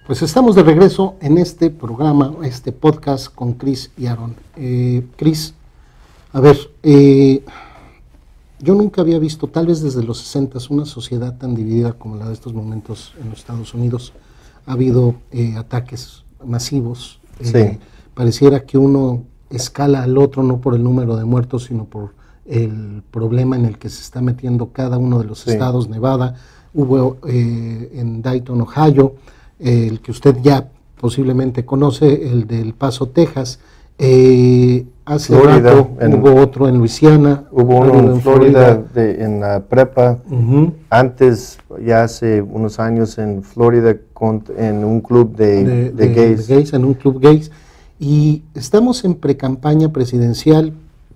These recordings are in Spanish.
Pues estamos de regreso en este programa, este podcast con Chris y Aaron. Chris, a ver, yo nunca había visto, tal vez desde los 60s, una sociedad tan dividida como la de estos momentos en los Estados Unidos. Ha habido ataques masivos. Sí. Pareciera que uno escala al otro no por el número de muertos, sino por el problema en el que se está metiendo cada uno de los estados. Nevada, hubo en Dayton, Ohio, el que usted ya posiblemente conoce, el del Paso, Texas. Hace Florida, rato hubo otro en Luisiana. Hubo uno en Florida en la prepa. Antes, ya hace unos años en Florida, en un club de gays. En un club gays. Y estamos en precampaña presidencial.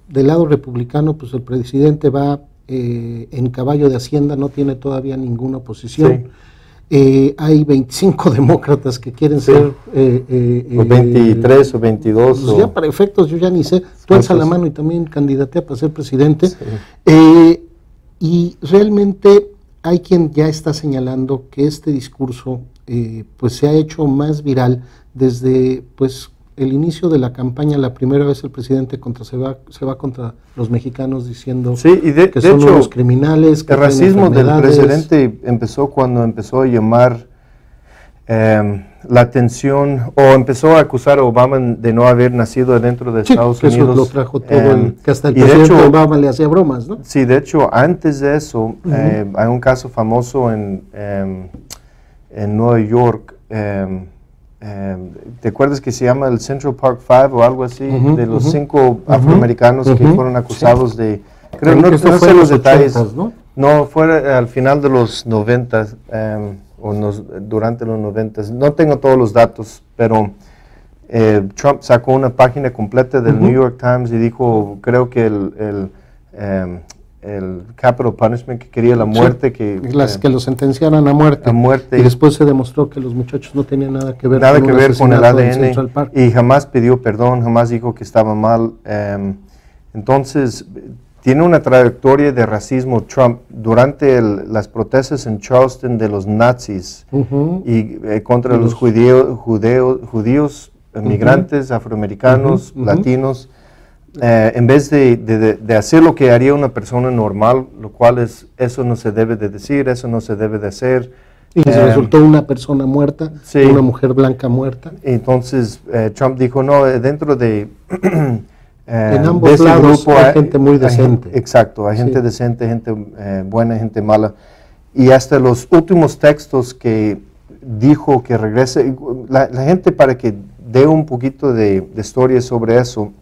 Del lado republicano, pues el presidente va en caballo de Hacienda, no tiene todavía ninguna oposición. Hay 25 demócratas que quieren ser... o 23 o 22. Pues ya para efectos, yo ya ni sé. Tú alza la mano y también candidatea para ser presidente. Y realmente hay quien ya está señalando que este discurso pues se ha hecho más viral desde pues el inicio de la campaña. La primera vez el presidente se va contra los mexicanos diciendo que son unos criminales. El racismo del presidente empezó cuando empezó a llamar la atención, o empezó a acusar a Obama de no haber nacido dentro de Estados Unidos. Eso lo trajo todo, que hasta el presidente Obama le hacía bromas, ¿no? Sí, de hecho, antes de eso, hay un caso famoso en Nueva York. ¿Te acuerdas que se llama el Central Park Five o algo así? De los 5 afroamericanos que fueron acusados de... Creo no sé los detalles. 80s, ¿no? No, fue al final de los 90, durante los 90. No tengo todos los datos, pero Trump sacó una página completa del New York Times y dijo, creo que el capital punishment, que quería la muerte, que lo sentenciaran a muerte. Y después se demostró que los muchachos no tenían nada que ver con el ADN, y jamás pidió perdón, jamás dijo que estaba mal. Entonces, tiene una trayectoria de racismo Trump durante las protestas en Charleston de los nazis y contra los judíos, migrantes, afroamericanos, latinos. En vez de hacer lo que haría una persona normal, lo cual eso no se debe de decir, eso no se debe de hacer. Y resultó una persona muerta, una mujer blanca muerta. Entonces Trump dijo, no, dentro de... en ambos lados grupo, hay gente muy decente. Exacto, hay gente decente, gente buena, gente mala. Y hasta los últimos textos que dijo que regrese, la gente, para que dé un poquito de historia sobre eso,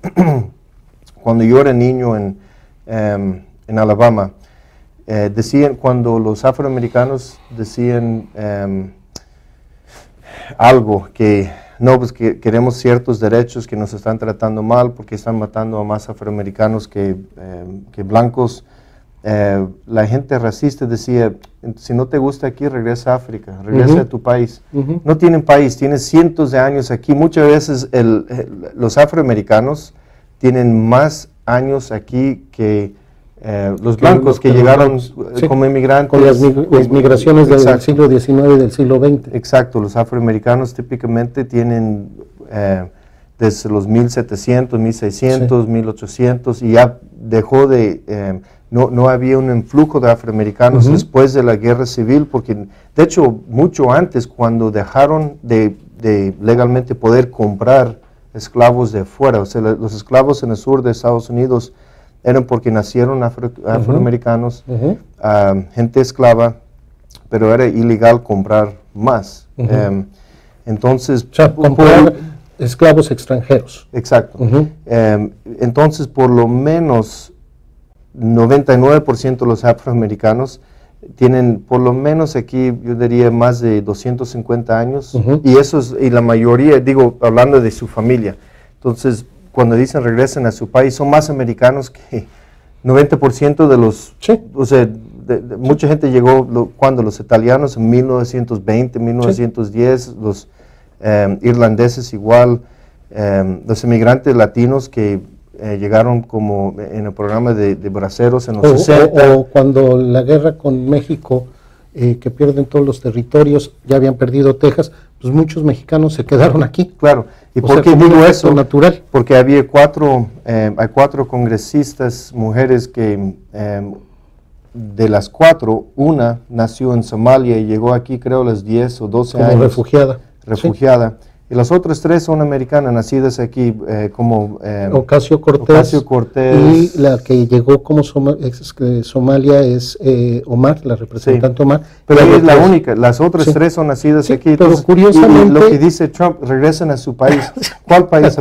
cuando yo era niño en Alabama, decían, cuando los afroamericanos decían algo que no, pues que queremos ciertos derechos, que nos están tratando mal porque están matando a más afroamericanos que blancos, la gente racista decía, si no te gusta aquí, regresa a África, regresa a tu país. No tienen país, tienen cientos de años aquí. Muchas veces los afroamericanos tienen más años aquí que los blancos que llegaron como inmigrantes. Con las migraciones del siglo XIX y del siglo XX. Exacto, los afroamericanos típicamente tienen desde los 1700, 1600, 1800, y ya dejó de... no había un influjo de afroamericanos después de la guerra civil, porque de hecho mucho antes, cuando dejaron de legalmente poder comprar esclavos de afuera, o sea, los esclavos en el sur de Estados Unidos eran porque nacieron afroamericanos, gente esclava, pero era ilegal comprar más. Entonces, o sea, comprar esclavos extranjeros. Exacto. Entonces, por lo menos 99% de los afroamericanos tienen, por lo menos aquí, yo diría, más de 250 años, y la mayoría, digo, hablando de su familia. Entonces, cuando dicen regresen a su país, son más americanos que 90% de los... O sea, mucha gente llegó, cuando los italianos en 1920, 1910, los irlandeses igual, los inmigrantes latinos que llegaron como en el programa de braceros en los 60. O cuando la guerra con México, que pierden todos los territorios, ya habían perdido Texas, pues muchos mexicanos se quedaron aquí. Claro. ¿Y por qué digo eso? Natural. Porque hay cuatro congresistas mujeres que, de las cuatro, una nació en Somalia y llegó aquí creo a los 10 o 12 como años. Refugiada. Sí. Y las otras tres son americanas, nacidas aquí como Ocasio-Cortez. Y la que llegó como Somalia es Omar, la representante sí. Omar. Pero ella es la única, las otras sí. tres son nacidas aquí. Pero entonces, curiosamente, y lo que dice Trump, regresen a su país. ¿Cuál país?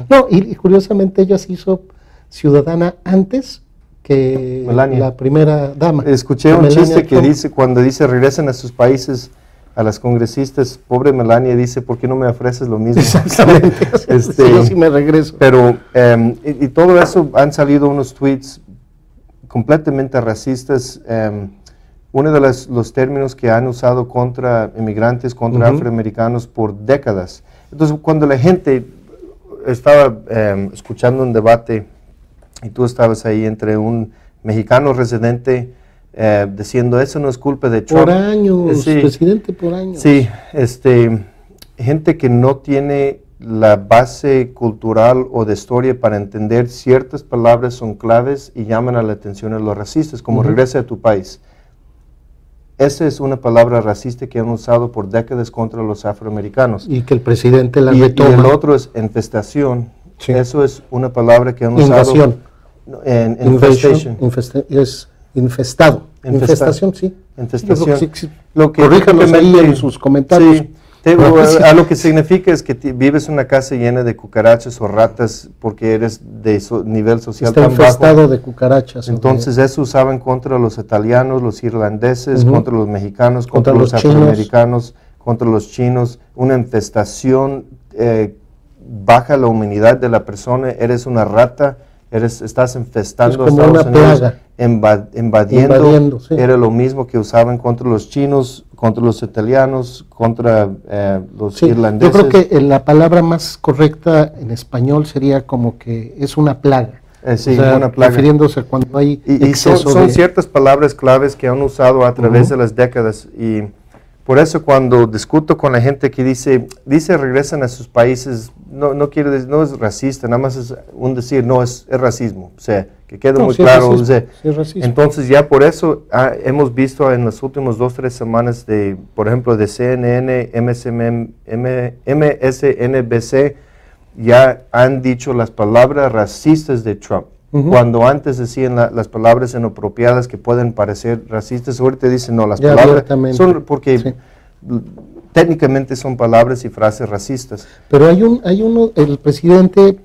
No, y curiosamente ella se hizo ciudadana antes que Melania. La primera dama. Escuché un chiste que dice, cuando dice regresen a sus países, a las congresistas, pobre Melania dice, ¿por qué no me ofreces lo mismo? Exactamente. Yo sí me regreso. Pero, y todo eso, han salido unos tweets completamente racistas. Uno de los términos que han usado contra inmigrantes, contra afroamericanos por décadas. Entonces, cuando la gente estaba escuchando un debate, y tú estabas ahí entre un mexicano residente diciendo eso no es culpa de Trump. Por años, sí, presidente por años. Sí, gente que no tiene la base cultural o de historia para entender ciertas palabras son claves y llaman a la atención a los racistas, como regresa a tu país. Esa es una palabra racista que han usado por décadas contra los afroamericanos. Y que el presidente la retoma. Y el otro es infestación. Sí. Eso es una palabra que han usado. Infestation. Es infestado. Infestación, sí. Infestación. Corríjanos ahí en sus comentarios. Sí. A lo que significa es que vives en una casa llena de cucarachas o ratas porque eres de nivel social tan bajo. Está infestado de cucarachas. Entonces eso usaban contra los italianos, los irlandeses, contra los mexicanos, contra los afroamericanos, contra los chinos. Una infestación baja la humanidad de la persona, eres una rata. Estás infestando a Estados Unidos, invadiendo. Sí. Era lo mismo que usaban contra los chinos, contra los italianos, contra los irlandeses. Yo creo que la palabra más correcta en español sería como que es una plaga. Sí, o sea, una plaga. Refiriéndose cuando hay exceso son ciertas palabras claves que han usado a través de las décadas y por eso cuando discuto con la gente que dice regresan a sus países, no quiere decir, no es racista, nada más es un decir, no, es racismo, o sea, que quede muy claro. Entonces ya por eso hemos visto en las últimas 2 o 3 semanas por ejemplo, de CNN, MSNBC, ya han dicho las palabras racistas de Trump. Cuando antes decían las palabras inapropiadas que pueden parecer racistas, ahorita dicen no, las palabras son porque técnicamente son palabras y frases racistas. Pero el presidente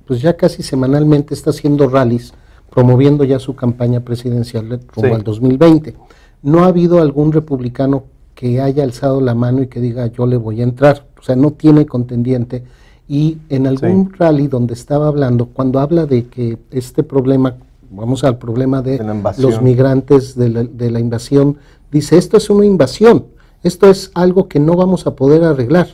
pues ya casi semanalmente está haciendo rallies, promoviendo ya su campaña presidencial rumbo al 2020. No ha habido algún republicano que haya alzado la mano y que diga yo le voy a entrar, o sea, no tiene contendiente. Y en algún rally donde estaba hablando, cuando habla de que este problema, vamos al problema de los migrantes, de la invasión, dice, esto es una invasión, esto es algo que no vamos a poder arreglar.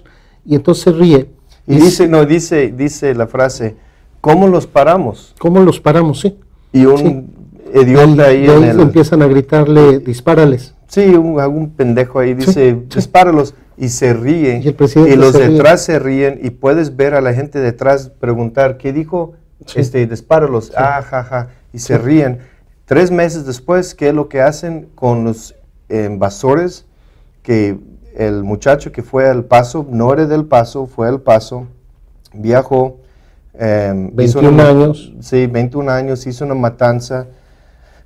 Y entonces se ríe. Y dice la frase, ¿cómo los paramos? ¿Cómo los paramos? Sí. Y un idiota ahí empiezan a gritarle, dispárales. Sí, algún pendejo ahí dice, dispáralos. Y se ríe, y los detrás se ríen, y puedes ver a la gente detrás preguntar, ¿qué dijo? Dispáralos, jaja, y se ríen. 3 meses después, ¿qué es lo que hacen con los invasores? Que el muchacho que fue al Paso, no era del Paso, fue al Paso, viajó. 21 años. Sí, 21 años, hizo una matanza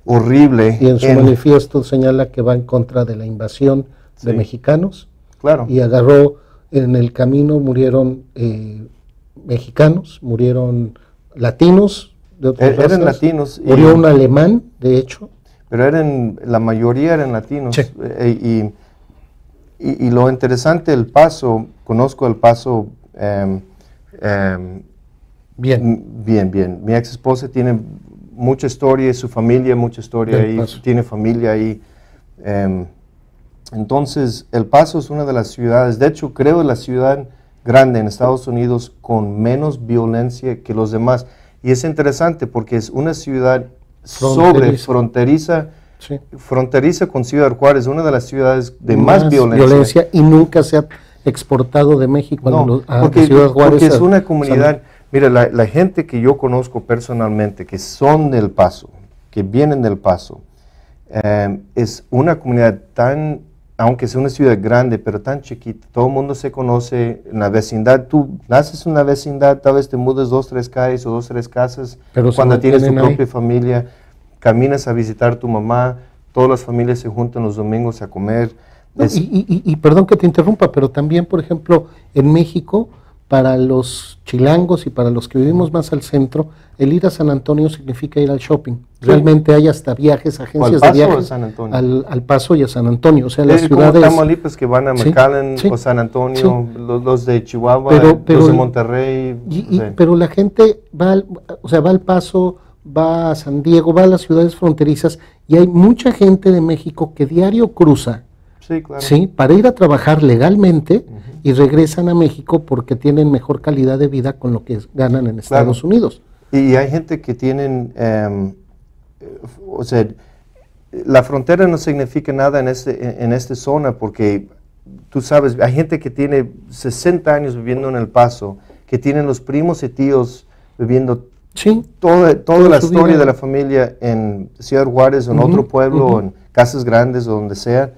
horrible. Y en su manifiesto señala que va en contra de la invasión de mexicanos. Claro. Y agarró, en el camino murieron mexicanos, murieron latinos de otras razas. Eran latinos. Murió un alemán, de hecho. Pero la mayoría eran latinos. Sí. Y lo interesante, El Paso, conozco El Paso bien. Mi ex esposa tiene mucha historia, su familia, mucha historia ahí, tiene familia ahí. Entonces, El Paso es una de las ciudades, de hecho, creo la ciudad grande en Estados Unidos con menos violencia que los demás. Y es interesante porque es una ciudad fronteriza con Ciudad Juárez, una de las ciudades de más violencia. Y nunca se ha exportado de México porque, Ciudad Juárez. Porque es una comunidad, mira, la gente que yo conozco personalmente, que son del Paso, que vienen del Paso, es una comunidad tan, aunque es una ciudad grande, pero tan chiquita, todo el mundo se conoce en la vecindad. Tú naces en una vecindad, tal vez te mudes 2, 3 calles o 2, 3 casas, pero cuando tienes tu propia familia, caminas a visitar a tu mamá, todas las familias se juntan los domingos a comer. No, y perdón que te interrumpa, pero también, por ejemplo, en México, para los chilangos y para los que vivimos más al centro, el ir a San Antonio significa ir al shopping. Sí. Realmente hay hasta viajes, agencias de viajes al Paso y a San Antonio. O sea, las ciudades... Como Tamaulipas que van a McAllen o San Antonio, los de Chihuahua, los de Monterrey. Pero la gente va al Paso, va a San Diego, va a las ciudades fronterizas, y hay mucha gente de México que diario cruza. Sí, claro. Sí, para ir a trabajar legalmente y regresan a México porque tienen mejor calidad de vida con lo que ganan en Estados Unidos. Y hay gente que tienen, o sea, la frontera no significa nada en esta zona porque, tú sabes, hay gente que tiene 60 años viviendo en El Paso, que tienen los primos y tíos viviendo toda la historia de la familia en Ciudad Juárez, en otro pueblo, en casas grandes o donde sea.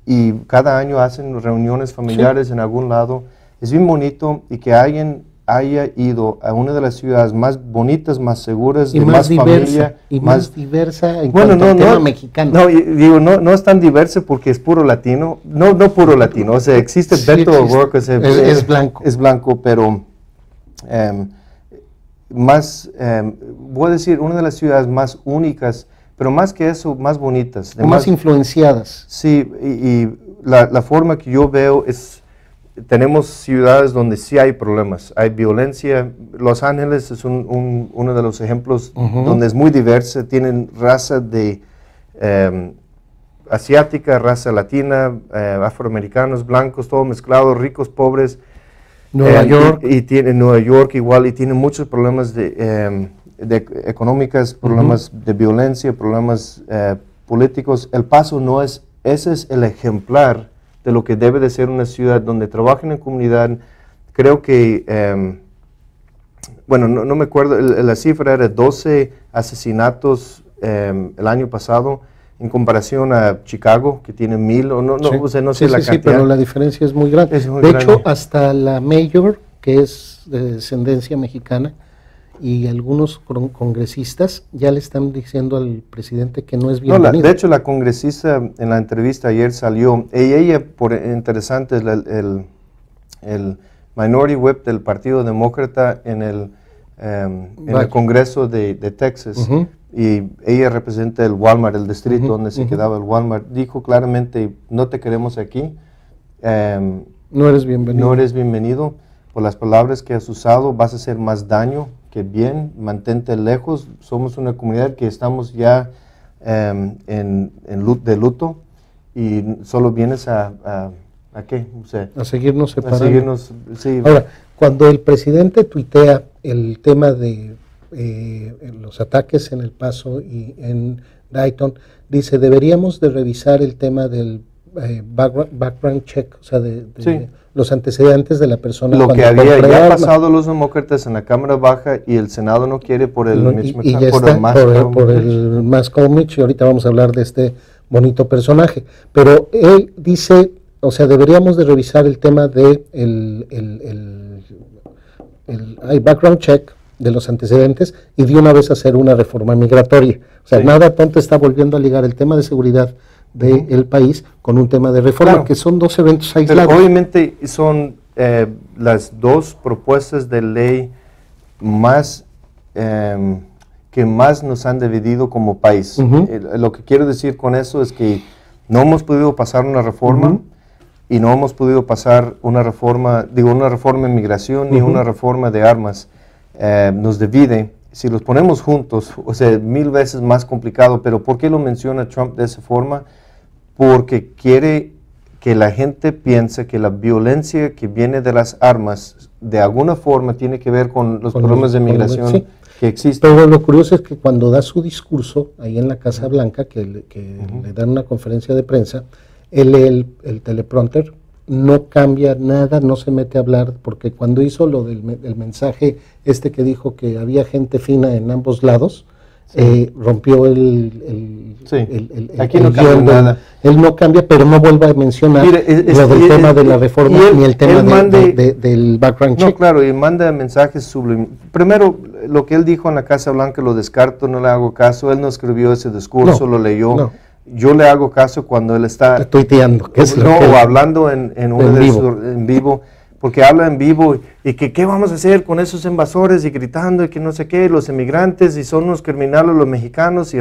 Y cada año hacen reuniones familiares en algún lado. Es bien bonito y que alguien haya ido a una de las ciudades más bonitas, más seguras, y de más diversa, familia. Y más diversa en cuanto al tema mexicano. No es tan diversa porque es puro latino. No puro latino, o sea, existe Beto O'Rourke, es blanco. Es blanco, pero voy a decir, una de las ciudades más únicas, pero más que eso, más bonitas. Más influenciadas. Sí, y la forma que yo veo es, tenemos ciudades donde sí hay problemas, hay violencia. Los Ángeles es uno de los ejemplos donde es muy diversa, tienen raza de asiática, raza latina, afroamericanos, blancos, todo mezclado, ricos, pobres. Nueva York. Y tiene Nueva York igual, y tiene muchos problemas económicos, problemas de violencia, problemas políticos. El Paso no es, ese es el ejemplar de lo que debe de ser una ciudad donde trabajan en comunidad. Creo que, no me acuerdo, la cifra era 12 asesinatos el año pasado, en comparación a Chicago, que tiene 1000, no sé la cantidad. Sí, pero la diferencia es muy grande. De hecho, hasta la mayor, que es de descendencia mexicana, y algunos congresistas ya le están diciendo al presidente que no es bienvenido. De hecho, la congresista en la entrevista ayer salió, ella por interesante, el Minority Whip del Partido Demócrata en el Congreso de Texas, y ella representa el Walmart, el distrito donde se quedaba el Walmart, dijo claramente, no te queremos aquí, no eres bienvenido. No eres bienvenido, por las palabras que has usado vas a hacer más daño que bien, mantente lejos. Somos una comunidad que estamos ya de luto y solo vienes ¿a qué? O sea, a seguirnos separando. A seguirnos, sí. Ahora, cuando el presidente tuitea el tema de los ataques en El Paso y en Dayton, dice, deberíamos de revisar el tema del background check, o sea, de los antecedentes de la persona. Lo que había ya pasado los demócratas en la Cámara Baja y el Senado no quiere por el por el Mascom Mitch, y ahorita vamos a hablar de este bonito personaje. Pero él dice, o sea, deberíamos de revisar el tema de el background check de los antecedentes y de una vez hacer una reforma migratoria. O sea, nada tonto está volviendo a ligar el tema de seguridad del país con un tema de reforma, que son dos eventos aislados. Pero obviamente son las dos propuestas de ley más que más nos han dividido como país. Lo que quiero decir con eso es que no hemos podido pasar una reforma y no hemos podido pasar una reforma en migración ni una reforma de armas. Nos divide. Si los ponemos juntos, o sea, 1000 veces más complicado. Pero ¿por qué lo menciona Trump de esa forma? Porque quiere que la gente piense que la violencia que viene de las armas de alguna forma tiene que ver con los problemas de migración que existen. Pero lo curioso es que cuando da su discurso ahí en la Casa Blanca, que le dan una conferencia de prensa, él lee el teleprompter no cambia nada, no se mete a hablar, porque cuando hizo lo del mensaje que dijo que había gente fina en ambos lados, rompió aquí no cambia nada. Él no cambia, pero no vuelve a mencionar lo del tema de la reforma ni el tema del background check. No, claro, y manda mensajes subliminales. Primero, lo que él dijo en la Casa Blanca lo descarto, no le hago caso. Él no escribió ese discurso, lo leyó. No. Yo le hago caso cuando él está tuiteando, o hablando en vivo, porque habla en vivo y que qué vamos a hacer con esos invasores y gritando y que no sé qué, los inmigrantes y son unos criminales los mexicanos y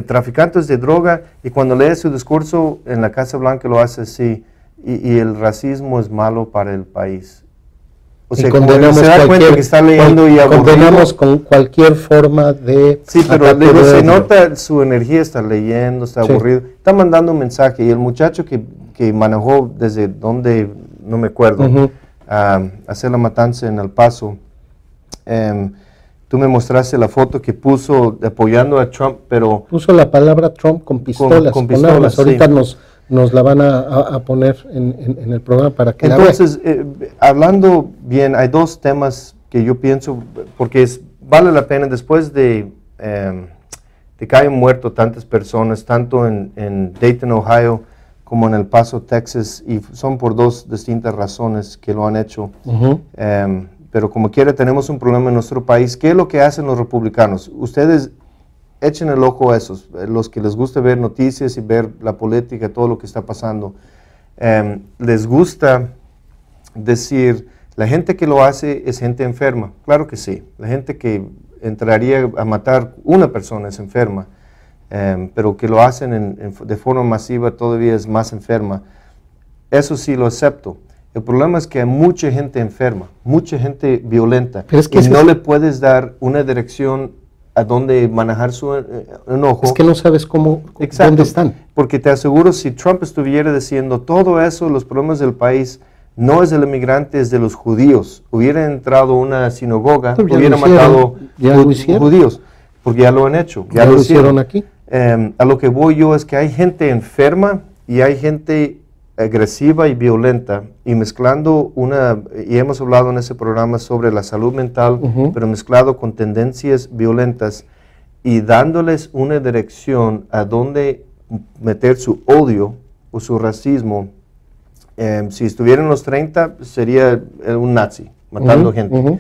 traficantes de droga, y cuando lee su discurso en la Casa Blanca lo hace así, y el racismo es malo para el país. O sea, condenamos se da cuenta que está leyendo y aburrido. Condenamos con cualquier forma de... Sí, pero digo, se nota su energía, está leyendo, está aburrido, está mandando un mensaje, y el muchacho que manejó desde donde, no me acuerdo, a hacer la matanza en El Paso, tú me mostraste la foto que puso apoyando a Trump, pero... Puso la palabra Trump con pistolas, con armas. Sí. Ahorita nos la van a poner en el programa para que entonces, la vean. Hablando bien, hay dos temas que yo pienso, porque vale la pena después de que hayan muerto tantas personas, tanto en Dayton, Ohio, como en El Paso, Texas, y son por dos distintas razones que lo han hecho. Pero como quiera, tenemos un problema en nuestro país. ¿Qué es lo que hacen los republicanos? Ustedes echen el ojo a esos, los que les gusta ver noticias y ver la política, todo lo que está pasando. Les gusta decir, la gente que lo hace es gente enferma. Claro que sí. La gente que entraría a matar una persona es enferma. Pero que lo hacen de forma masiva todavía es más enferma. Eso sí lo acepto. El problema es que hay mucha gente enferma, mucha gente violenta, y no le puedes dar una dirección a dónde manejar su enojo. Es que no sabes dónde están. Porque te aseguro, si Trump estuviera diciendo todo eso, los problemas del país, no es del inmigrante, es de los judíos. Hubiera entrado a una sinagoga, hubiera matado judíos, porque ya lo han hecho. Ya lo hicieron aquí. A lo que voy yo es que hay gente enferma y hay gente agresiva y violenta, y mezclando y hemos hablado en ese programa sobre la salud mental, pero mezclado con tendencias violentas y dándoles una dirección a dónde meter su odio o su racismo. Si estuviera en los 30 sería un nazi matando gente.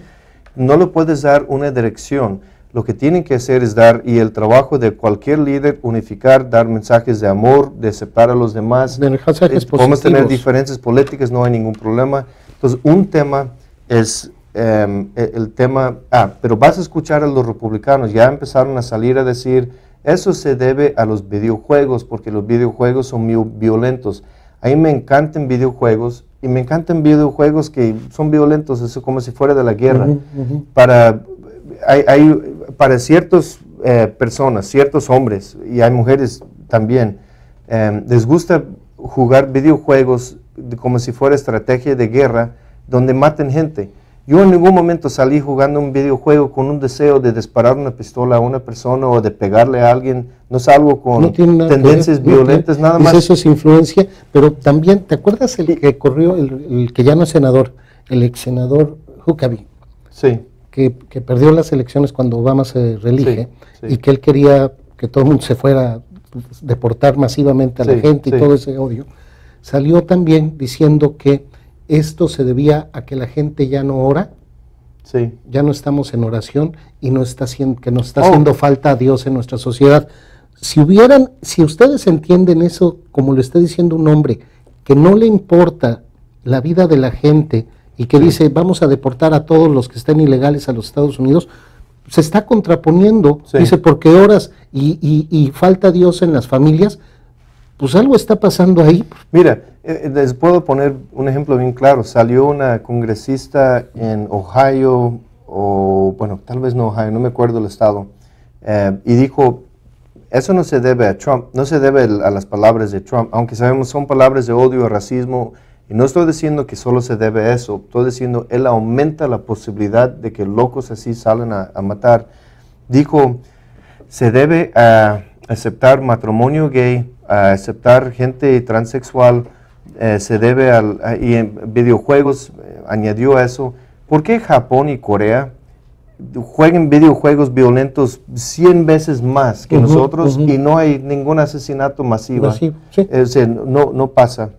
No le puedes dar una dirección. Lo que tienen que hacer es y el trabajo de cualquier líder, unificar, dar mensajes de amor, de aceptar a los demás. Podemos tener diferencias políticas, no hay ningún problema. Entonces, un tema es el tema... pero vas a escuchar a los republicanos, ya empezaron a salir a decir, eso se debe a los videojuegos, porque los videojuegos son muy violentos. A mí me encantan videojuegos, y me encantan videojuegos que son violentos, eso como si fuera de la guerra. Para ciertas personas, ciertos hombres, y hay mujeres también, les gusta jugar videojuegos como si fuera estrategia de guerra, donde maten gente. Yo en ningún momento salí jugando un videojuego con un deseo de disparar una pistola a una persona o de pegarle a alguien. No salgo con tendencias violentas, nada más. Eso es influencia, pero también, ¿te acuerdas el que corrió, el que ya no es senador, el ex senador Huckabee? Sí. Que perdió las elecciones cuando Obama se reelige, y que él quería que todo el mundo se fuera a deportar masivamente a la gente y todo ese odio, salió también diciendo que esto se debía a que la gente ya no ora, ya no estamos en oración y que nos está haciendo falta a Dios en nuestra sociedad. Si ustedes entienden eso como lo está diciendo un hombre que no le importa la vida de la gente, y que dice, vamos a deportar a todos los que estén ilegales a los Estados Unidos, se está contraponiendo, dice, porque oras y falta Dios en las familias, pues algo está pasando ahí. Mira, les puedo poner un ejemplo bien claro. Salió una congresista en Ohio, tal vez no Ohio, no me acuerdo el estado, y dijo, eso no se debe a Trump, no se debe a las palabras de Trump, aunque sabemos son palabras de odio, racismo. Y no estoy diciendo que solo se debe a eso, estoy diciendo él aumenta la posibilidad de que locos así salen a matar. Dijo, se debe a aceptar matrimonio gay, a aceptar gente transexual, se debe y en videojuegos añadió a eso. ¿Por qué Japón y Corea juegan videojuegos violentos 100 veces más que nosotros y no hay ningún asesinato masivo? Sí. No pasa.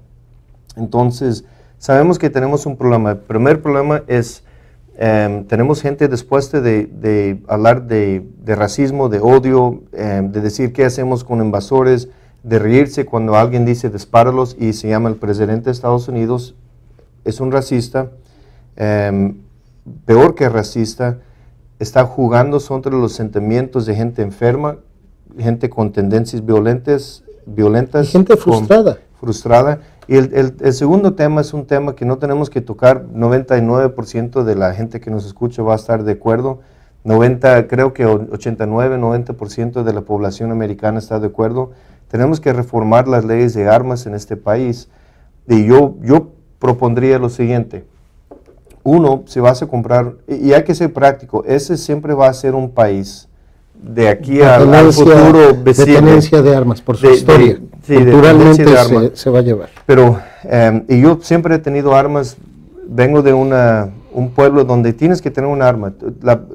Entonces, sabemos que tenemos un problema. El primer problema es, tenemos gente dispuesta de hablar de racismo, de odio, de decir qué hacemos con invasores, de reírse cuando alguien dice dispáralos y se llama el presidente de Estados Unidos, es un racista. Peor que racista, está jugando sobre los sentimientos de gente enferma, gente con tendencias violentas. Y gente frustrada. Y el segundo tema es un tema que no tenemos que tocar. 99% de la gente que nos escucha va a estar de acuerdo. Creo que 89-90% de la población americana está de acuerdo. Tenemos que reformar las leyes de armas en este país. Y yo propondría lo siguiente. Uno, si vas a comprar, y hay que ser práctico, ese siempre va a ser un país de aquí al futuro visible. De tenencia de armas, por su historia. Culturalmente se va a llevar. Pero, y yo siempre he tenido armas, vengo de un pueblo donde tienes que tener un arma.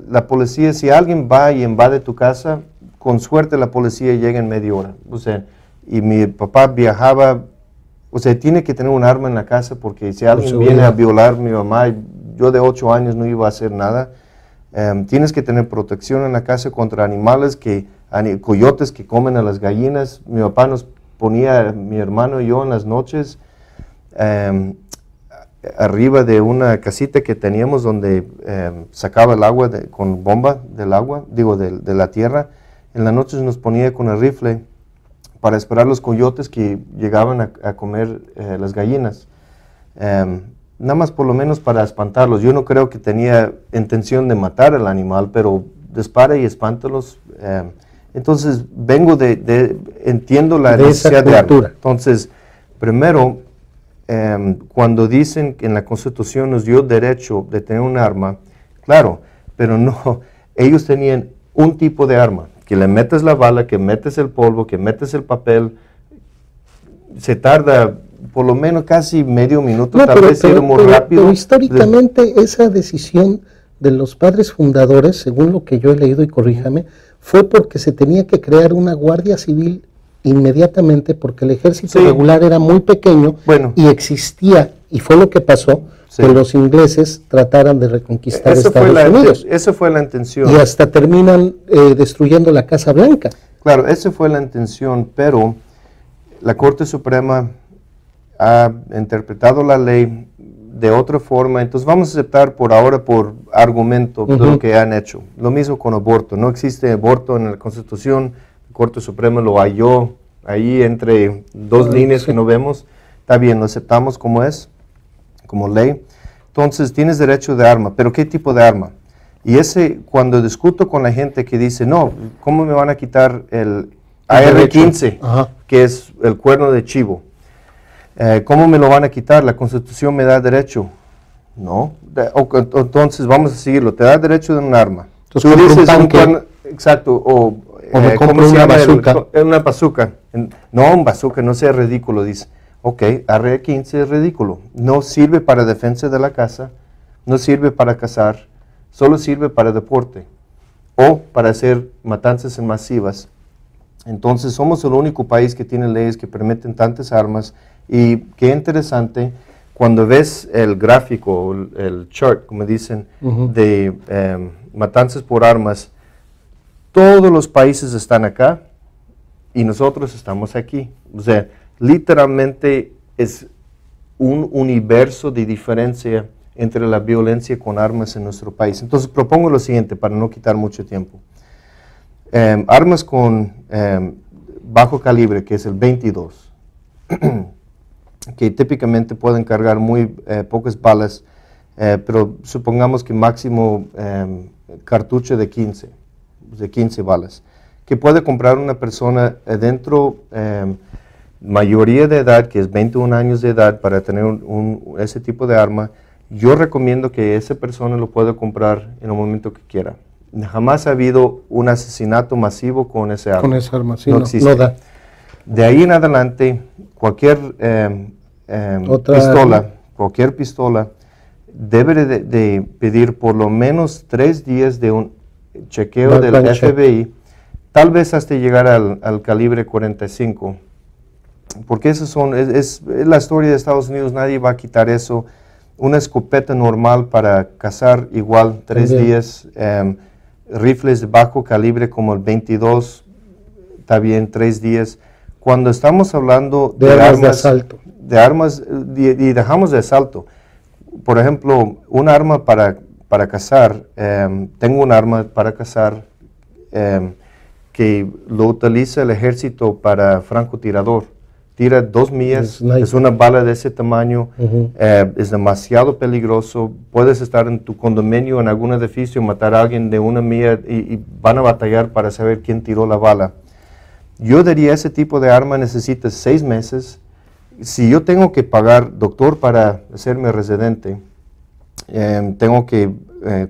La policía, si alguien va y invade tu casa, con suerte la policía llega en media hora. O sea, y mi papá viajaba, o sea, tiene que tener un arma en la casa porque si alguien viene a violar a mi mamá, yo de 8 años no iba a hacer nada. Tienes que tener protección en la casa contra animales, coyotes que comen a las gallinas. Mi papá nos ponía, mi hermano y yo en las noches, arriba de una casita que teníamos donde sacaba el agua con bomba del agua, de la tierra. En las noches nos ponía con el rifle para esperar los coyotes que llegaban a comer las gallinas. Nada más por lo menos para espantarlos. Yo no creo que tenía intención de matar al animal, pero dispara y espántalos. Entonces, entiendo la necesidad de armas. Entonces, primero, cuando dicen que en la Constitución nos dio derecho de tener un arma, claro, pero no, ellos tenían un tipo de arma, que le metes la bala, que metes el polvo, que metes el papel, se tarda por lo menos casi medio minuto, tal vez ir muy rápido. Pero históricamente esa decisión de los padres fundadores, según lo que yo he leído y corríjame, fue porque se tenía que crear una guardia civil inmediatamente porque el ejército regular era muy pequeño y existía, y fue lo que pasó, que los ingleses trataran de reconquistar Estados Unidos. Esa fue la intención. Y hasta terminan destruyendo la Casa Blanca. Claro, esa fue la intención, pero la Corte Suprema ha interpretado la ley de otra forma, entonces vamos a aceptar por ahora por argumento de lo que han hecho. Lo mismo con aborto, no existe aborto en la Constitución, la Corte Suprema lo halló ahí entre dos líneas que no vemos, está bien, lo aceptamos como es, como ley. Entonces tienes derecho de arma, pero ¿qué tipo de arma? Y cuando discuto con la gente que dice, no, ¿cómo me van a quitar el AR-15, que es el cuerno de chivo? ¿Cómo me lo van a quitar? La Constitución me da derecho. No. Entonces vamos a seguirlo. Te da derecho de un arma. Entonces, tú dices un cuerno, exacto. O me compro una bazooka. Una bazooka. No, un bazooka, no sea ridículo, dice. Ok, AR-15 es ridículo. No sirve para defensa de la casa, no sirve para cazar, solo sirve para deporte o para hacer matanzas masivas. Entonces somos el único país que tiene leyes que permiten tantas armas. Y qué interesante, cuando ves el gráfico, el chart, como dicen, de matanzas por armas, todos los países están acá y nosotros estamos aquí. O sea, literalmente es un universo de diferencia entre la violencia con armas en nuestro país. Entonces propongo lo siguiente, para no quitar mucho tiempo. Armas con bajo calibre, que es el 22, que típicamente pueden cargar muy pocas balas, pero supongamos que máximo cartucho de 15 balas, que puede comprar una persona dentro, mayoría de edad, que es 21 años de edad, para tener ese tipo de arma. Yo recomiendo que esa persona lo pueda comprar en el momento que quiera. Jamás ha habido un asesinato masivo con ese arma. Con esa arma, sí, no existe. No da. De ahí en adelante, cualquier pistola debe de pedir por lo menos 3 días de un chequeo del FBI, tal vez hasta llegar al calibre 45, porque eso es la historia de Estados Unidos, nadie va a quitar eso. Una escopeta normal para cazar igual 3 días, rifles de bajo calibre como el 22, está bien 3 días. Cuando estamos hablando de armas de asalto, y dejamos de asalto, por ejemplo, un arma para cazar, tengo un arma para cazar que lo utiliza el ejército para francotirador. Tira 2 millas, es una bala de ese tamaño, es demasiado peligroso. Puedes estar en tu condominio, en algún edificio, matar a alguien de 1 milla y van a batallar para saber quién tiró la bala. Yo diría, ese tipo de arma necesita 6 meses. Si yo tengo que pagar doctor para hacerme residente, tengo que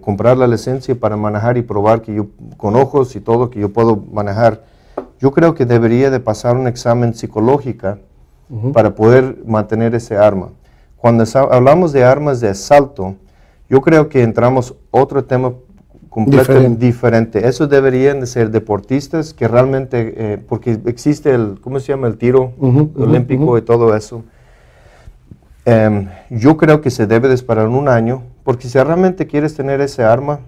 comprar la licencia para manejar y probar que yo, con ojos y todo, que yo puedo manejar. Yo creo que debería de pasar un examen psicológico para poder mantener ese arma. Cuando hablamos de armas de asalto, yo creo que entramos otro tema completamente diferente. Eso deberían de ser deportistas que realmente, porque existe el, ¿cómo se llama? El tiro olímpico y todo eso. Yo creo que se debe de esperar 1 año, porque si realmente quieres tener ese arma,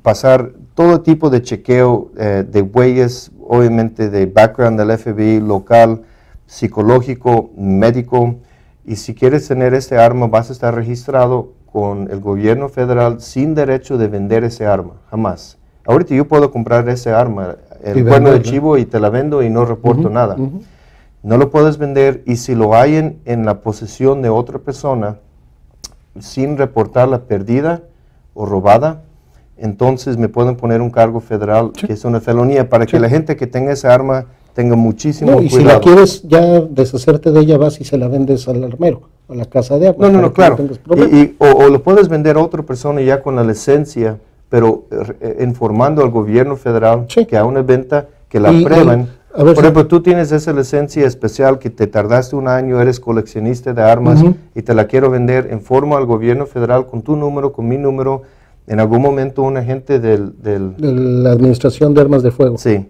pasar todo tipo de chequeo de huellas, obviamente de background del FBI, local, psicológico, médico, y si quieres tener este arma vas a estar registrado con el gobierno federal sin derecho de vender ese arma, jamás. Ahorita yo puedo comprar ese arma, el cuerno de chivo, y te la vendo y no reporto nada. No lo puedes vender, y si lo hay en la posesión de otra persona sin reportarla perdida o robada, entonces me pueden poner un cargo federal, que es una felonía, para que la gente que tenga esa arma tenga muchísimo cuidado. Y si la quieres ya deshacerte de ella, vas y se la vendes al armero, a la casa de armas. No, claro. O lo puedes vender a otra persona ya con la licencia, pero informando al gobierno federal que hay una venta, que la prueben. Por ejemplo, tú tienes esa licencia especial que te tardaste 1 año, eres coleccionista de armas y te la quiero vender, informo al gobierno federal con tu número, con mi número. En algún momento un agente de la Administración de Armas de Fuego. Sí,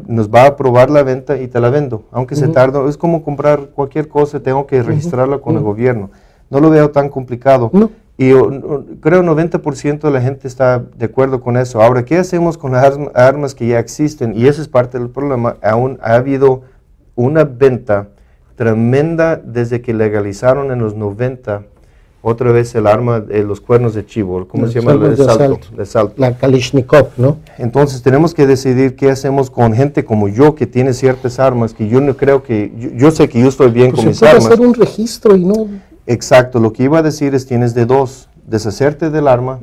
nos va a aprobar la venta y te la vendo, aunque se tarda. Es como comprar cualquier cosa, tengo que registrarla con el gobierno. No lo veo tan complicado. Y yo creo 90% de la gente está de acuerdo con eso. Ahora, ¿qué hacemos con las armas que ya existen? Y ese es parte del problema. Aún ha habido una venta tremenda desde que legalizaron en los 90 otra vez el arma de los cuernos de chivo, ¿cómo se llama? El asalto. La Kalashnikov, ¿no? Entonces tenemos que decidir qué hacemos con gente como yo que tiene ciertas armas, que yo no creo que, yo sé que yo estoy bien con mis armas. Hacer un registro y no... Exacto, lo que iba a decir es tienes de 2, deshacerte del arma.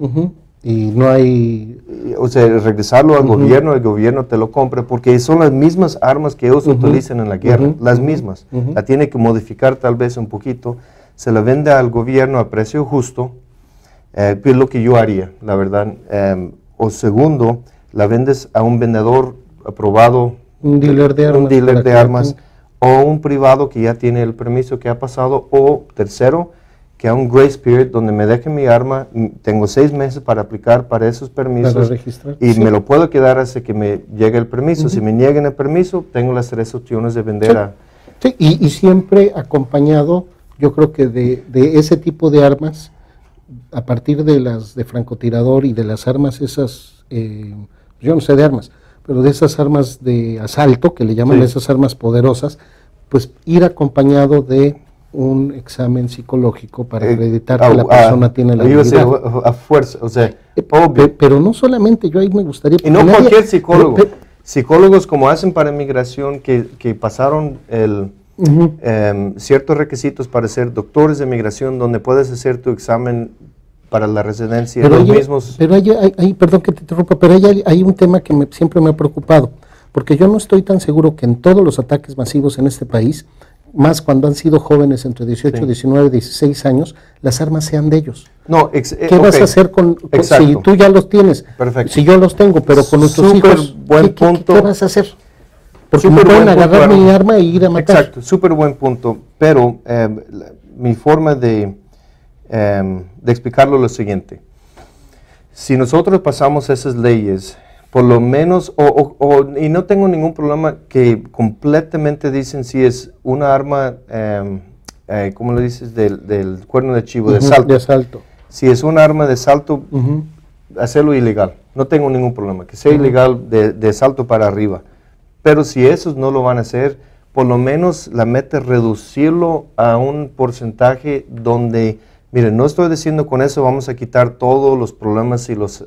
Y no hay... O sea, regresarlo al gobierno, el gobierno te lo compre, porque son las mismas armas que ellos utilizan en la guerra, las mismas. La tiene que modificar tal vez un poquito. Se la vende al gobierno a precio justo, que es lo que yo haría, la verdad. O segundo, la vendes a un vendedor aprobado, un dealer de armas, o un privado que ya tiene el permiso que ha pasado, o tercero, que a un grace period donde me dejen mi arma, tengo 6 meses para aplicar para esos permisos y me lo puedo quedar hasta que me llegue el permiso. Si me niegan el permiso, tengo las 3 opciones de vender a... Sí, y siempre acompañado, yo creo que de ese tipo de armas, a partir de las de francotirador y de las armas esas, yo no sé de armas, pero de esas armas de asalto, que le llaman esas armas poderosas, pues ir acompañado de un examen psicológico para acreditar que la persona tiene la habilidad. A fuerza, o sea, pero no solamente, yo ahí me gustaría... Y no cualquier psicólogo, psicólogos como hacen para inmigración, que pasaron ciertos requisitos para ser doctores de migración, donde puedes hacer tu examen para la residencia. Pero perdón que te interrumpa, pero hay un tema que siempre me ha preocupado, porque yo no estoy tan seguro que en todos los ataques masivos en este país, más cuando han sido jóvenes entre 18, 19, 16 años, las armas sean de ellos. No, ¿Qué vas a hacer si tú ya los tienes? Perfecto. Si yo los tengo, pero con nuestros hijos, buen punto. ¿qué vas a hacer? Porque me pueden agarrar mi arma e ir a matar. Exacto, súper buen punto, pero mi forma de explicarlo es lo siguiente. Si nosotros pasamos esas leyes, por lo menos, y no tengo ningún problema que completamente dicen si es una arma, ¿cómo lo dices? Del cuerno de chivo, de asalto. De asalto. Si es un arma de asalto, hacerlo ilegal. No tengo ningún problema, que sea ilegal de asalto para arriba. Pero si esos no lo van a hacer, por lo menos la meta es reducirlo a un porcentaje donde, miren, no estoy diciendo con eso vamos a quitar todos los problemas y los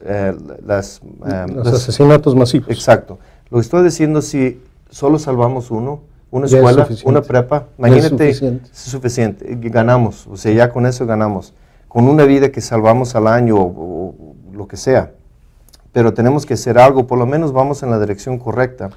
asesinatos masivos. Exacto. Lo que estoy diciendo, si solo salvamos uno, una escuela, una prepa, imagínate, es suficiente. Ganamos, o sea, ya con eso ganamos. Con una vida que salvamos al año o lo que sea. Pero tenemos que hacer algo, por lo menos vamos en la dirección correcta.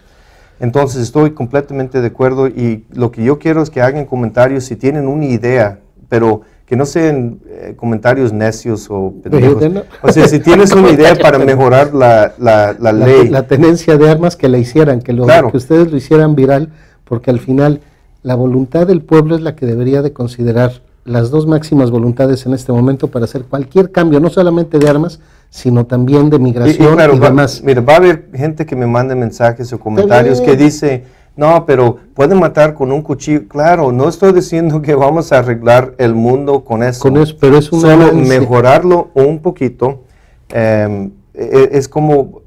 Entonces estoy completamente de acuerdo y lo que yo quiero es que hagan comentarios si tienen una idea, pero que no sean comentarios necios o pendejos. O sea, si tienes una idea para mejorar la ley. La tenencia de armas, que la hicieran, que ustedes lo hicieran viral, porque al final la voluntad del pueblo es la que debería de considerar las dos máximas voluntades en este momento para hacer cualquier cambio, no solamente de armas, sino también de migración y demás. Mira, va a haber gente que me mande mensajes o comentarios que dice, no, pero pueden matar con un cuchillo. Claro, no estoy diciendo que vamos a arreglar el mundo con eso. Pero es solo mejorarlo un poquito. Es como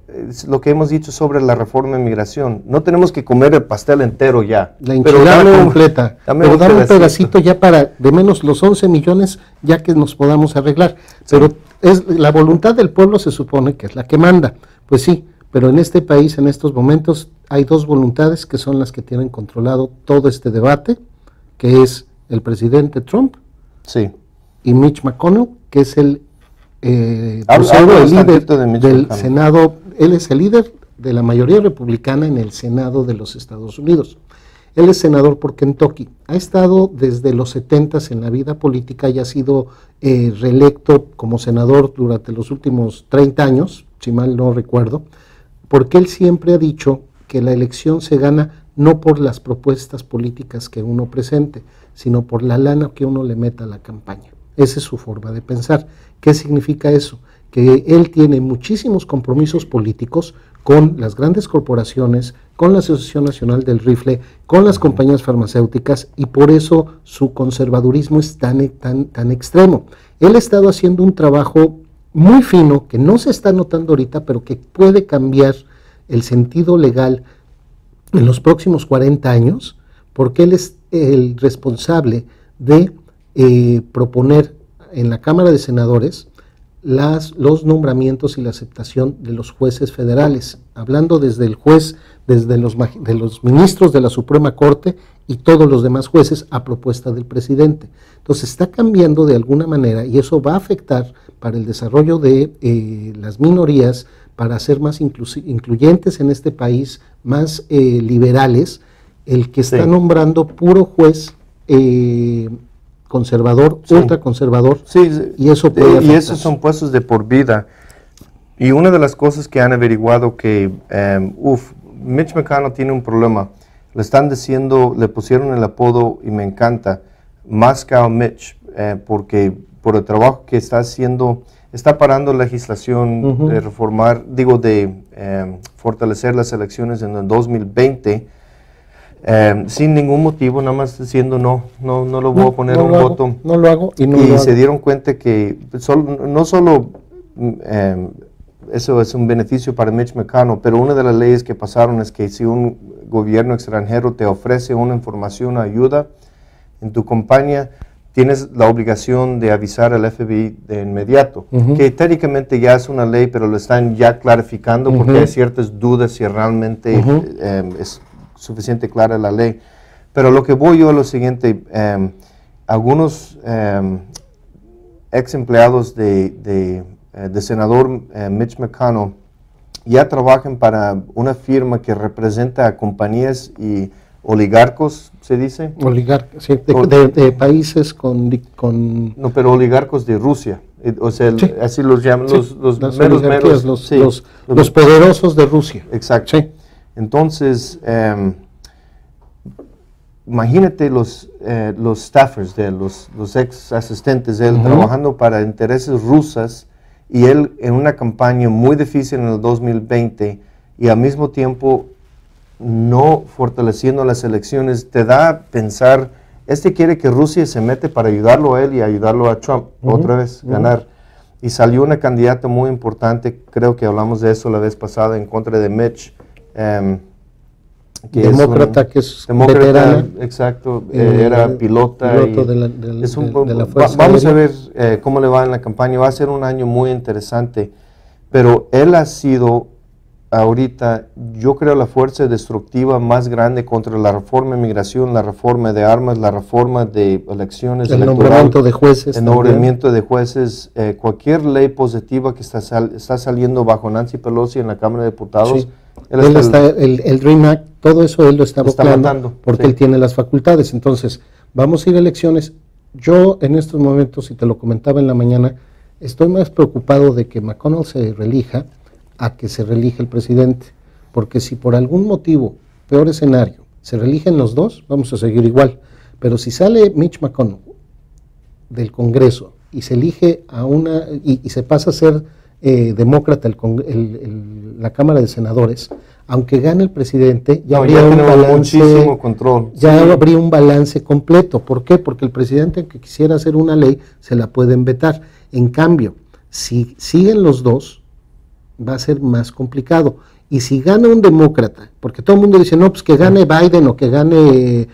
lo que hemos dicho sobre la reforma de migración. No tenemos que comer el pastel entero ya. La enchilada completa. Pero dar un pedacito ya para, de menos los 11 millones, ya que nos podamos arreglar. Sí. Pero la voluntad del pueblo se supone que es la que manda. Pues sí, pero en este país, en estos momentos, hay dos voluntades que son las que tienen controlado todo este debate, que es el presidente Trump y Mitch McConnell, que es el líder del Senado. Él es el líder de la mayoría republicana en el Senado de los Estados Unidos. Él es senador por Kentucky. Ha estado desde los 70s en la vida política y ha sido reelecto como senador durante los últimos 30 años, si mal no recuerdo, porque él siempre ha dicho que la elección se gana no por las propuestas políticas que uno presente, sino por la lana que uno le meta a la campaña. Esa es su forma de pensar. ¿Qué significa eso? Que él tiene muchísimos compromisos políticos con las grandes corporaciones, con la Asociación Nacional del Rifle, con las compañías farmacéuticas, y por eso su conservadurismo es tan extremo. Él ha estado haciendo un trabajo muy fino, que no se está notando ahorita, pero que puede cambiar el sentido legal en los próximos 40 años, porque él es el responsable de proponer en la Cámara de Senadores los nombramientos y la aceptación de los jueces federales, hablando desde el juez, desde los ministros de la Suprema Corte y todos los demás jueces a propuesta del presidente. Entonces está cambiando de alguna manera y eso va a afectar para el desarrollo de las minorías, para ser más incluyentes en este país, más liberales, el que está nombrando puro juez conservador, ultraconservador, y eso puede afectar. Y esos son puestos de por vida. Y una de las cosas que han averiguado que, Mitch McConnell tiene un problema. Le están diciendo, le pusieron el apodo, y me encanta, Moscow Mitch, porque por el trabajo que está haciendo, está parando legislación de reformar, de fortalecer las elecciones en el 2020, sin ningún motivo, nada más diciendo no lo voy a poner un voto. No lo hago y se dieron cuenta que no solo eso es un beneficio para Mitch McConnell, pero una de las leyes que pasaron es que si un gobierno extranjero te ofrece una información o ayuda en tu campaña, tienes la obligación de avisar al FBI de inmediato, que técnicamente ya es una ley, pero lo están ya clarificando porque hay ciertas dudas si realmente es suficiente clara la ley. Pero lo que voy yo es lo siguiente, algunos ex empleados de senador Mitch McConnell ya trabajan para una firma que representa a compañías y oligarcos, ¿se dice? Sí, de países con... No, pero oligarcos de Rusia, o sea, así los llaman, los meros, los poderosos de Rusia. Exacto. Sí. Entonces, imagínate los staffers de él, los ex asistentes de él, trabajando para intereses rusas, y él en una campaña muy difícil en el 2020, y al mismo tiempo no fortaleciendo las elecciones. Te da a pensar, quiere que Rusia se mete para ayudarlo a él y ayudarlo a Trump otra vez, ganar. Y salió una candidata muy importante, creo que hablamos de eso la vez pasada, en contra de Mitch, demócrata, que es demócrata, veterana, exacto, era pilota de la Fuerza vamos Aérea. a ver cómo le va en la campaña. Va a ser un año muy interesante, pero él ha sido ahorita, yo creo, la fuerza destructiva más grande contra la reforma de migración, la reforma de armas, la reforma de elecciones, el nombramiento de jueces, el nombramiento de jueces, cualquier ley positiva que está saliendo bajo Nancy Pelosi en la Cámara de Diputados. Sí. El Dream Act, todo eso él lo está bloqueando porque sí. él tiene las facultades. Entonces, vamos a ir a elecciones. Yo en estos momentos, y te lo comentaba en la mañana, estoy más preocupado de que McConnell se reelija a que se reelija el presidente, porque si por algún motivo, peor escenario, se reeligen los dos, vamos a seguir igual. Pero si sale Mitch McConnell del Congreso y se elige a y se pasa a ser demócrata la Cámara de Senadores, aunque gane el presidente, ya habría un balance, muchísimo control. Ya habría un balance completo. ¿Por qué? Porque el presidente que quisiera hacer una ley se la pueden vetar. En cambio, si siguen los dos, va a ser más complicado. Y si gana un demócrata, porque todo el mundo dice, no, pues que gane Biden o que gane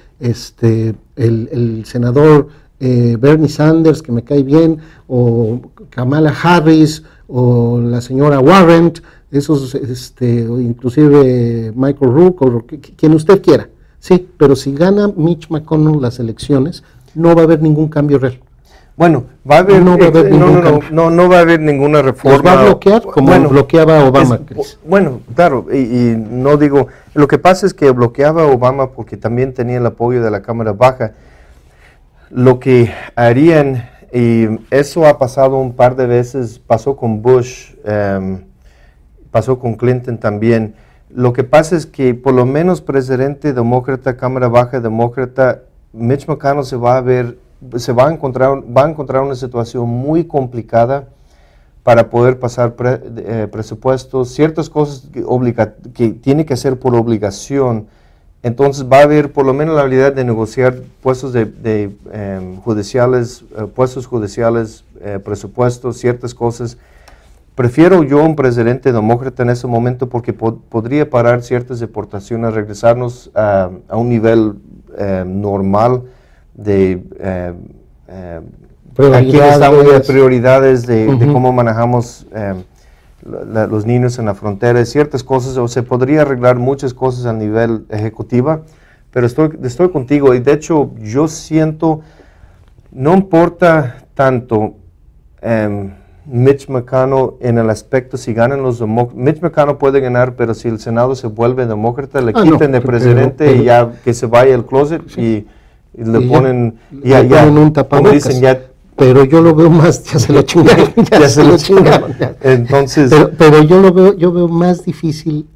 el senador Bernie Sanders, que me cae bien, o Kamala Harris, o la señora Warren, esos, o inclusive Michael Rook, o quien usted quiera, sí, pero si gana Mitch McConnell las elecciones, no va a haber ningún cambio real. Bueno, va a haber, no va a haber ninguna reforma. ¿Los va a bloquear como bloqueaba Obama? Bueno, claro, y no digo, lo que pasa es que bloqueaba a Obama porque también tenía el apoyo de la Cámara Baja. Lo que harían, y eso ha pasado un par de veces, pasó con Bush, pasó con Clinton también. Lo que pasa es que por lo menos presidente demócrata, Cámara Baja demócrata, Mitch McConnell va a encontrar una situación muy complicada para poder pasar presupuestos, ciertas cosas que tiene que hacer por obligación. Entonces va a haber por lo menos la habilidad de negociar puestos judiciales, presupuestos, ciertas cosas. Prefiero yo un presidente demócrata en ese momento porque podría parar ciertas deportaciones, regresarnos a un nivel normal de prioridades de cómo manejamos los niños en la frontera, ciertas cosas, o se podría arreglar muchas cosas a nivel ejecutivo, pero estoy contigo, y de hecho yo siento, no importa tanto Mitch McConnell en el aspecto si ganan los demócratas. Mitch McConnell puede ganar, pero si el Senado se vuelve demócrata, le quiten de presidente y ya que se vaya al closet, sí. y le ponen un tapabocas. Dicen, pero yo lo veo más, ya se lo chingaron. ya se lo chingaron. Entonces, pero yo veo más difícil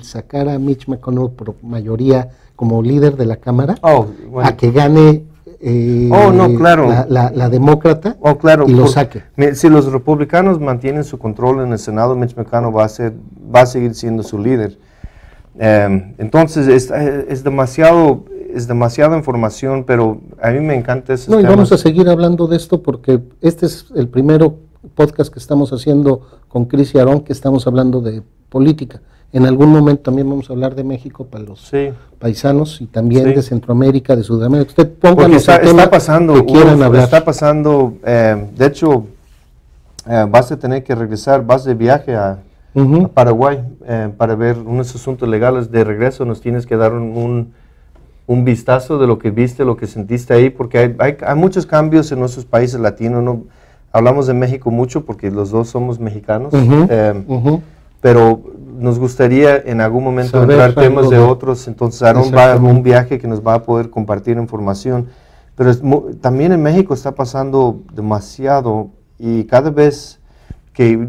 sacar a Mitch McConnell por mayoría como líder de la Cámara a que gane claro. la demócrata claro, y lo saque. Si los republicanos mantienen su control en el Senado, Mitch McConnell va a seguir siendo su líder. Entonces es demasiada información, pero a mí me encanta ese tema. Y vamos a seguir hablando de esto porque este es el primero podcast que estamos haciendo con Chris y Aarón, que estamos hablando de política. En algún momento también vamos a hablar de México para los paisanos y también de Centroamérica, de Sudamérica. Usted pónganos el tema que quieran hablar. Está pasando, de hecho, vas a tener que regresar, vas de viaje a Paraguay para ver unos asuntos legales. De regreso nos tienes que dar un vistazo de lo que viste, lo que sentiste ahí, porque hay muchos cambios en nuestros países latinos. ¿No? Hablamos de México mucho porque los dos somos mexicanos, pero nos gustaría en algún momento entrar temas de otros. Entonces Aarón va a un viaje que nos va a poder compartir información, pero también en México está pasando demasiado, y cada vez que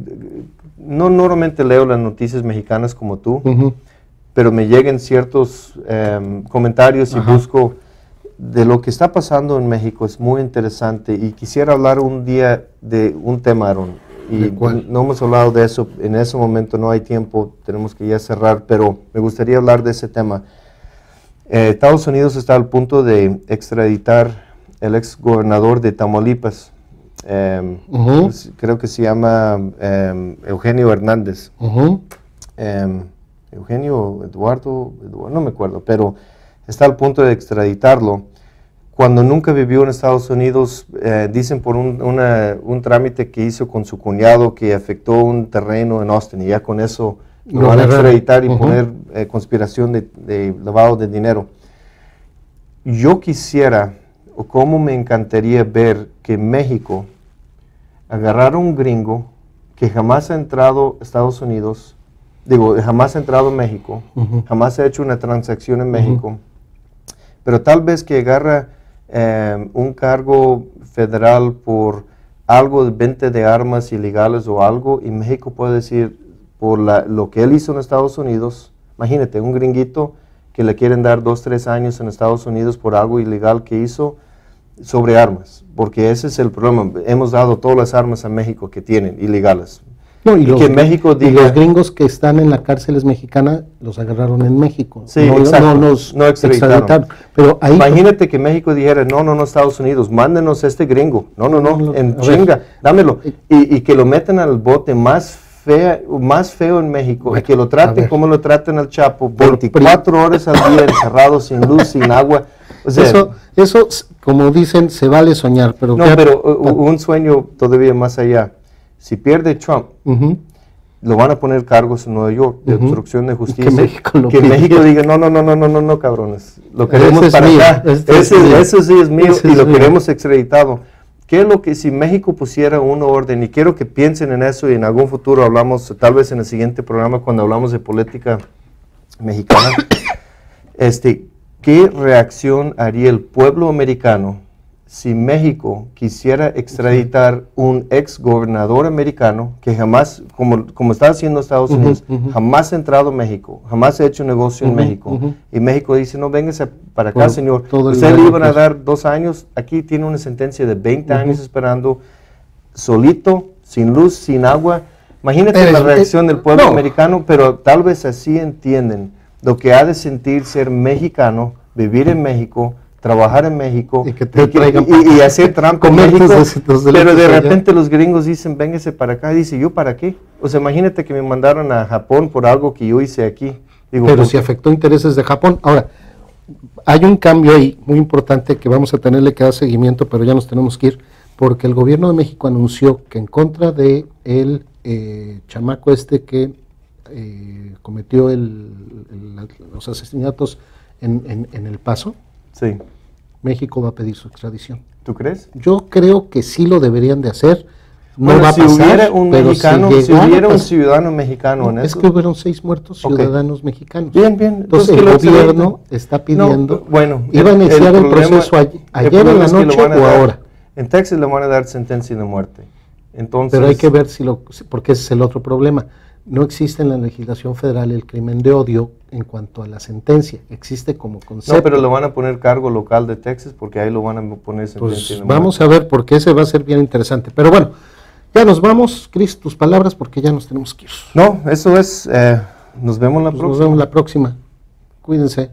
no normalmente leo las noticias mexicanas como tú, pero me llegan ciertos comentarios y busco de lo que está pasando en México. Es muy interesante y quisiera hablar un día de un tema, Aaron, y no hemos hablado de eso, en ese momento no hay tiempo, tenemos que ya cerrar, pero me gustaría hablar de ese tema. Estados Unidos está al punto de extraditar el ex gobernador de Tamaulipas, creo que se llama Eugenio Hernández, Eduardo, no me acuerdo, pero está al punto de extraditarlo. Cuando nunca vivió en Estados Unidos, dicen por un trámite que hizo con su cuñado que afectó un terreno en Austin, y ya con eso lo van a extraditar y poner conspiración de lavado de dinero. Yo quisiera, o como me encantaría ver que México agarrara un gringo que jamás ha entrado a Estados Unidos, jamás ha entrado a México, jamás ha hecho una transacción en México, pero tal vez que agarra un cargo federal por algo de venta de armas ilegales o algo, y México puede decir, por lo que él hizo en Estados Unidos, imagínate, un gringuito que le quieren dar 2, 3 años en Estados Unidos por algo ilegal que hizo sobre armas, porque ese es el problema. Hemos dado todas las armas a México que tienen, ilegales. No, y que México diga, y los gringos que están en la cárcel mexicana los agarraron en México. Sí, exacto. No extraditaron. Pero ahí, imagínate que México dijera, no, Estados Unidos, mándenos a este gringo. No, en chinga, dámelo. Y que lo metan al bote más feo en México, bueno, y que lo traten como lo tratan al Chapo, 24 horas al día encerrado, sin luz, sin agua. O sea, eso, como dicen, se vale soñar. Pero un sueño todavía más allá. Si pierde Trump, lo van a poner cargos en Nueva York de obstrucción de justicia. Que México diga, no, cabrones. Lo queremos para acá. Eso sí es mío y lo queremos extraditado. ¿Qué es lo que si México pusiera una orden? Y quiero que piensen en eso, y en algún futuro hablamos, tal vez en el siguiente programa, cuando hablamos de política mexicana, ¿qué reacción haría el pueblo americano si México quisiera extraditar un ex gobernador americano que jamás, como está haciendo Estados Unidos, jamás ha entrado a México, jamás ha hecho negocio en México, y México dice, no, véngase para acá, señor, usted le iban a dar 2 años, aquí tiene una sentencia de 20 años esperando, solito, sin luz, sin agua. Imagínate la reacción del pueblo americano, pero tal vez así entienden lo que ha de sentir ser mexicano, vivir en México, trabajar en México y hacer trampa en México, pero de repente los gringos dicen, véngase para acá, y dice, ¿yo para qué? O sea, imagínate que me mandaron a Japón por algo que yo hice aquí. Digo, pero si afectó intereses de Japón. Ahora, hay un cambio ahí muy importante que vamos a tenerle que dar seguimiento, pero ya nos tenemos que ir, porque el gobierno de México anunció que en contra de el chamaco que cometió los asesinatos en El Paso, sí, México va a pedir su extradición. ¿Tú crees? Yo creo que sí lo deberían de hacer. No bueno, va si a pasar, hubiera un mexicano, si hubiera un ciudadano mexicano en eso. Es que hubieron 6 muertos ciudadanos mexicanos. Bien. Entonces el gobierno está pidiendo, iba a iniciar el proceso ayer en la noche o ahora. En Texas le van a dar sentencia de muerte. Entonces, pero hay que ver porque ese es el otro problema. No existe en la legislación federal el crimen de odio en cuanto a la sentencia, existe como concepto. No, pero le van a poner cargo local de Texas porque ahí lo van a poner sentencia de muerte. Vamos a ver, porque ese va a ser bien interesante. Pero bueno, ya nos vamos, Cris, tus palabras, porque ya nos tenemos que ir. No, eso es, nos vemos la próxima. Nos vemos la próxima. Cuídense.